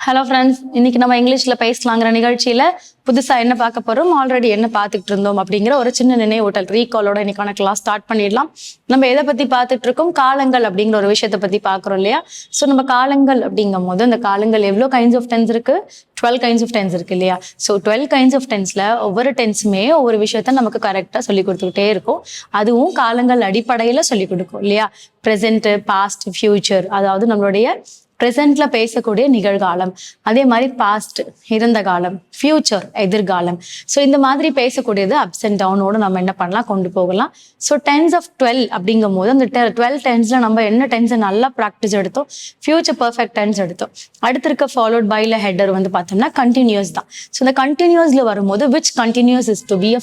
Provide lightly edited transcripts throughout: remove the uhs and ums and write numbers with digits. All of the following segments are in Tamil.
ஹலோ ஃப்ரெண்ட்ஸ், இன்னைக்கு நம்ம இங்கிலீஷ்ல பேசலாங்கிற நிகழ்ச்சியில புதுசா என்ன பார்க்க போறோம், ஆல்ரெடி என்ன பார்த்துட்டு இருந்தோம் அப்படிங்கிற ஒரு சின்ன நினைவூட்டல் ரீகாலோட இன்னைக்கான கிளாஸ் ஸ்டார்ட் பண்ணிடலாம். நம்ம எதை பத்தி பார்த்துட்டு இருக்கோம், காலங்கள் அப்படிங்கிற ஒரு விஷயத்தை பத்தி பார்க்குறோம் இல்லையா. ஸோ நம்ம காலங்கள் அப்படிங்கும் போது அந்த காலங்கள் எவ்வளோ கைண்ட்ஸ் ஆஃப் டென்ஸ் இருக்கு, 12 கைண்ட்ஸ் ஆஃப் டென்ஸ் இருக்கு இல்லையா. ஸோ 12 கைண்ட்ஸ் ஆஃப் டென்ஸ்ல ஒவ்வொரு டென்ஸுமே ஒவ்வொரு விஷயத்த நமக்கு கரெக்டாக சொல்லி கொடுத்துக்கிட்டே இருக்கும். அதுவும் காலங்கள் அடிப்படையில் சொல்லி கொடுக்கும் இல்லையா. ப்ரெசென்ட், பாஸ்ட், ஃபியூச்சர், அதாவது நம்மளுடைய ப்ரெசென்ட்ல பேசக்கூடிய நிகழ்காலம், அதே மாதிரி பாஸ்ட் இறந்த காலம், ஃபியூச்சர் எதிர்காலம். ஸோ இந்த மாதிரி பேசக்கூடியது அப்ஸ் அண்ட் டவுனோடு நம்ம என்ன பண்ணலாம், கொண்டு போகலாம். ஸோ டென்ஸ் ஆஃப் 12 அப்படிங்கும் போது அந்த 12 டென்ஸ்ல நம்ம என்ன டென்ஸை நல்லா ப்ராக்டிஸ் எடுத்தோம், ஃபியூச்சர் பர்ஃபெக்ட் டென்ஸ் எடுத்தோம். அடுத்து இருக்க ஃபாலோட் பைல ஹெட்டர் வந்து பார்த்தோம்னா கண்டினியூஸ் தான். ஸோ இந்த கண்டினியூஸ்ல வரும்போது which continuous is to be a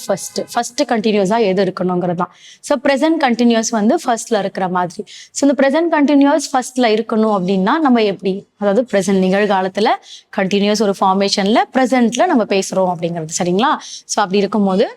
first கண்டினியூஸா எது இருக்கணுங்கிறது தான். ஸோ ப்ரெசென்ட் கண்டினியூஸ் வந்து ஃபர்ஸ்ட்ல இருக்கிற மாதிரி. ஸோ இந்த ப்ரெசென்ட் கண்டினியூஸ் ஃபர்ஸ்ட்ல இருக்கணும் அப்படின்னா நம்ம எப்படி, அதாவது ப்ரெசென்ட் நிகழ்காலத்துல கண்டினியூஸ் ஒரு ஃபார்மேஷன்ல ப்ரெசென்ட்ல நம்ம பேசுறோம் அப்படிங்கிறது சரிங்களா. ஸோ அப்படி இருக்கும்போது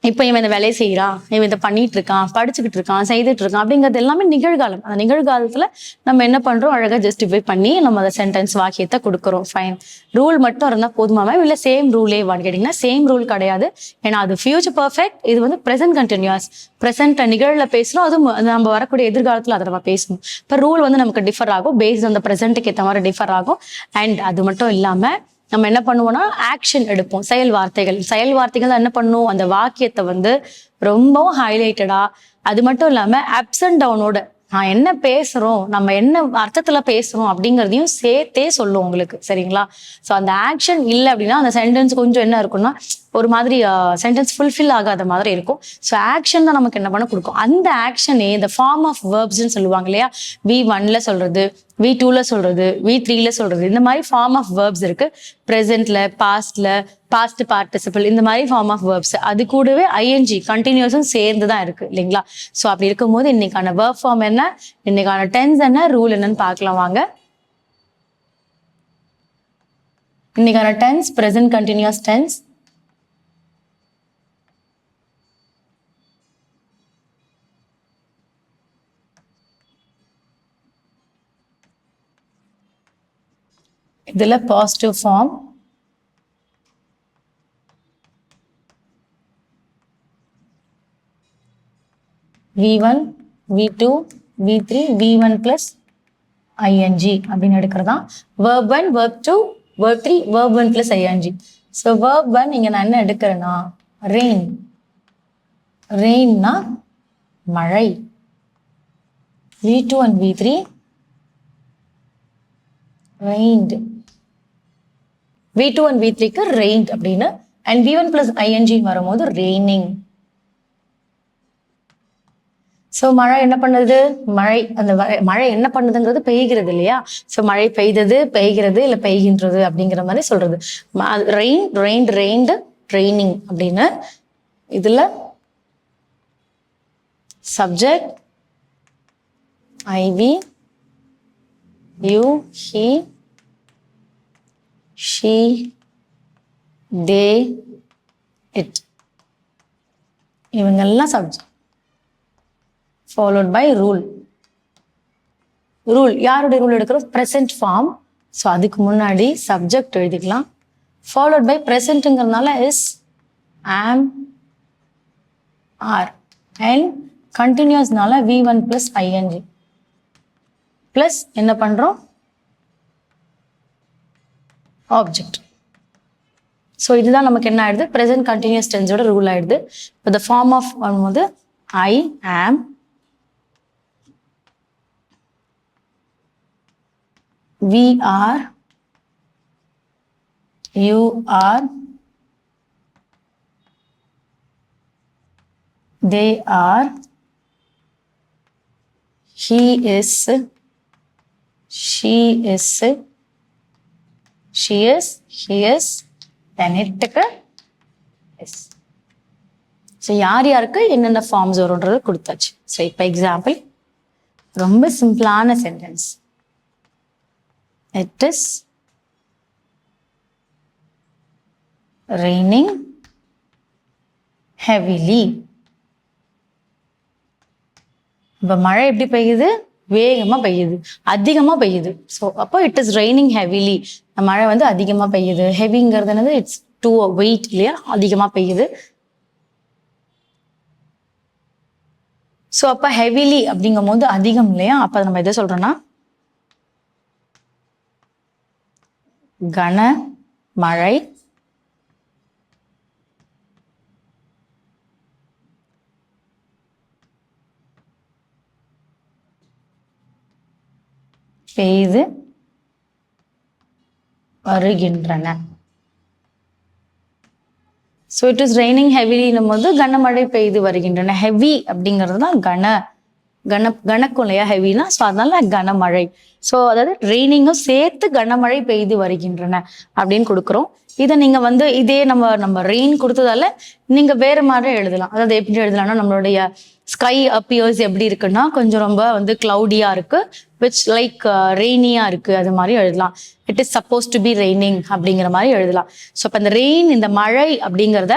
இப்போ இவன் இந்த வேலையை செய்யறான், இவன் இதை பண்ணிட்டு இருக்கான், படிச்சுக்கிட்டு இருக்கான், செய்துட்டு இருக்கான் அப்படிங்கிறது எல்லாமே நிகழ்காலம். அந்த நிகழ்காலத்துல நம்ம என்ன பண்றோம், அழகா ஜஸ்டிஃபை பண்ணி நம்ம அந்த சென்டென்ஸ் வாக்கியத்தை கொடுக்குறோம். ஃபைன். ரூல் மட்டும் இருந்தா போதுமாம, இல்ல சேம் ரூலே வான்னு கேட்டீங்கன்னா சேம் ரூல் கிடையாது. ஏன்னா அது ஃபியூச்சர் பர்ஃபெக்ட், இது வந்து ப்ரெசென்ட் கண்டினியூஸ். ப்ரெசென்ட் நிகழ்ல பேசுறோம், அதுவும் நம்ம வரக்கூடிய எதிர்காலத்துல அதை நம்ம பேசணும். இப்போ ரூல் வந்து நமக்கு டிஃபர் ஆகும், பேஸ்ட் அந்த ப்ரெசென்ட்டுக்கு ஏற்ற மாதிரி டிஃபர் ஆகும். அண்ட் அது மட்டும் இல்லாம நம்ம என்ன பண்ணுவோம்னா ஆக்ஷன் எடுப்போம், செயல் வார்த்தைகள் என்ன பண்ணும், அந்த வாக்கியத்தை வந்து ரொம்பவும் ஹைலைட்டடா, அது மட்டும் இல்லாம அப்ஸ் அண்ட் டவுனோட நான் என்ன பேசுறோம், நம்ம என்ன அர்த்தத்துல பேசுறோம் அப்படிங்கிறதையும் சேர்த்தே சொல்லும் உங்களுக்கு சரிங்களா. ஸோ அந்த ஆக்ஷன் இல்லை அப்படின்னா அந்த சென்டென்ஸ் கொஞ்சம் என்ன இருக்கும்னா ஒரு மாதிரி சென்டென்ஸ் ஃபுல்ஃபில் ஆகாத மாதிரி இருக்கும். ஸோ ஆக்ஷன் தான் நமக்கு என்ன பண்ண கொடுக்கும். அந்த ஆக்ஷனே இந்த ஃபார்ம் ஆஃப் வேர்ப்ஸ்ன்னு சொல்லுவாங்க இல்லையா. V1ல சொல்றது, V2ல சொல்றது, V3ல சொல்றது, இந்த மாதிரி ஃபார்ம் ஆஃப் வேர்ப்ஸ் இருக்கு. ப்ரெசென்ட்ல, பாஸ்ட்ல, பாஸ்ட் பார்ட்டிசிபிள், இந்த மாதிரி ஃபார்ம் ஆஃப் வேர்ப்ஸ். அது கூடவே ஐஎன்ஜி கண்டினியூஸும் சேர்ந்து தான் இருக்கு இல்லைங்களா. ஸோ அப்படி இருக்கும்போது இன்னைக்கான வேர்ப் ஃபார்ம் என்ன, இன்னைக்கான டென்ஸ் என்ன, ரூல் என்னன்னு பார்க்கலாம் வாங்க. இன்னைக்கான டென்ஸ் ப்ரெசென்ட் கண்டினியூஸ் டென்ஸ். இதுல positive form, V1, V2, V3, V1 plus ing அப்படின்னு எடுக்கிறதா. verb 1, verb 2, verb 3, verb 1 plus ing. So verb 1 இங்க நான் என்ன எடுக்கிறேன்னா ரெயின். ரெயின்னா மழை. V2 and V3 rained. V2 and V3க்கு rained அப்படின்னு, and V1 plus ing வரும்போது raining. ஸோ மழை என்ன பண்ணுது, மழை என்ன பண்ணுதுங்கிறது பெய்கிறது இல்லையா. ஸோ மழை பெய்தது, பெய்கிறது, இல்லை பெய்கின்றது அப்படிங்கிற மாதிரி சொல்றது. ரெயின், ரெயின்ட், ரெயின்டு, ரெய்னிங் அப்படின்னு. இதுல subject I, we, you, he, she, they, it, இவங்கெல்லாம் subject. followed by rule. Rule யாருடைய ரூல் எடுக்கிறோம், ப்ரெசென்ட் ஃபார்ம். ஸோ அதுக்கு முன்னாடி சப்ஜெக்ட் எழுதிக்கலாம். followed by ப்ரெசென்ட்ங்கிறதுனால இஸ், am, are, and கண்டினியூஸ்னால V1 plus ing பிளஸ் என்ன பண்றோம், ஆப்ஜெக்ட். ஸோ இதுதான் நமக்கு என்ன ஆயிடுது, ப்ரெசென்ட் கண்டினியூஸ் டென்ஸோட ரூல் ஆயிடுது. இப்போ த ஃபார்ம் ஆஃப் வரும்போது I am, we are, you are, they are, he is, she is, she is, he is, then it is. So யார் யாருக்கு என்னென்ன ஃபார்ம்ஸ் வரும்ன்றது கொடுத்தாச்சு. ஸோ இப்போ எக்ஸாம்பிள், ரொம்ப சிம்பிளான sentence. It is raining heavily. இப்போ மழை எப்படி பெய்யுது, வேகமா பெய்யுது, அதிகமா பெய்யுது. ஸோ அப்போ இட் இஸ் ரெய்னிங் ஹெவிலி. மழை வந்து அதிகமா பெய்யுது. ஹெவிங்கிறது என்னது? இட்ஸ் டூ வெயிட் இல்லையா, அதிகமா பெய்யுது. ஸோ அப்போ ஹெவிலி அப்படிங்கும் போது அதிகம் இல்லையா, அப்போ நம்ம எதை சொல்றோம்னா கன மழை பெய்து வருகின்றன. ஸோ இட் இஸ் ரெய்னிங் ஹெவிலின்னும் போது கனமழை பெய்து வருகின்றன. ஹெவி அப்படிங்கிறது தான் கணக்கும் இல்லையா ஹெவினா, ஸோ அதனால கனமழை. ஸோ அதாவது ரெய்னிங்கும் சேர்த்து கனமழை பெய்து வருகின்றன அப்படின்னு கொடுக்குறோம். இதை நீங்க வந்து இதே நம்ம ரெயின் கொடுத்ததால நீங்க வேற மாதிரி எழுதலாம். அதாவது எப்படி எழுதலாம்னா, நம்மளுடைய ஸ்கை அப்பியர்ஸ் எப்படி இருக்குன்னா கொஞ்சம் ரொம்ப வந்து கிளவுடியா இருக்கு, விச் லைக் ரெய்னியா இருக்கு, அது மாதிரி எழுதலாம். It is supposed to be raining அப்படிங்கிற மாதிரி எழுதலாம். ஸோ இப்போ இந்த ரெயின், இந்த மழை அப்படிங்கிறத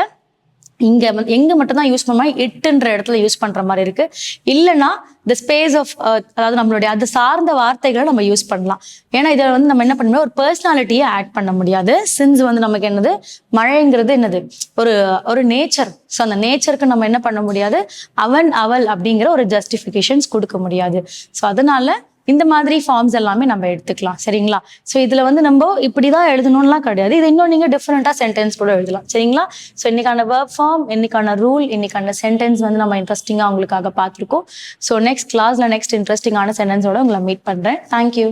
இங்க எங்க மட்டும் தான் யூஸ் பண்ண இட்டுன்ற இடத்துல யூஸ் பண்ற மாதிரி இருக்கு. இல்லைன்னா த ஸ்பேஸ் ஆஃப், அதாவது நம்மளுடைய அது சார்ந்த வார்த்தைகளை நம்ம யூஸ் பண்ணலாம். ஏன்னா இதை வந்து நம்ம என்ன பண்ண முடியாது, ஒரு பர்சனாலிட்டியை ஆட் பண்ண முடியாது. சின்ஸ் வந்து நமக்கு என்னது, மழைங்கிறது என்னது, ஒரு நேச்சர். ஸோ அந்த நேச்சருக்கு நம்ம என்ன பண்ண முடியாது, அவன் அவள் அப்படிங்கிற ஒரு ஜஸ்டிஃபிகேஷன்ஸ் கொடுக்க முடியாது. ஸோ அதனால இந்த மாதிரி ஃபார்ம்ஸ் எல்லாமே நம்ம எடுத்துக்கலாம். சரிங்களா? ஸோ இதுல வந்து நம்ம இப்படிதான் எழுதணும்லாம் கிடையாது. இது இன்னும் நீங்க டிஃப்ரெண்டா சென்டென்ஸ் கூட எழுதலாம். சரிங்களா? ஸோ இன்னைக்கான வெர்ப் ஃபார்ம், இன்னைக்கான ரூல், இன்னைக்கான சென்டென்ஸ் வந்து நம்ம இன்ட்ரெஸ்டிங்கா உங்களுக்காக பார்த்துருக்கோம். ஸோ நெக்ஸ்ட் கிளாஸ்ல நெக்ஸ்ட் இன்ட்ரெஸ்டிங்கான சென்டென்ஸோட உங்களை மீட் பண்றேன். தேங்க்யூ.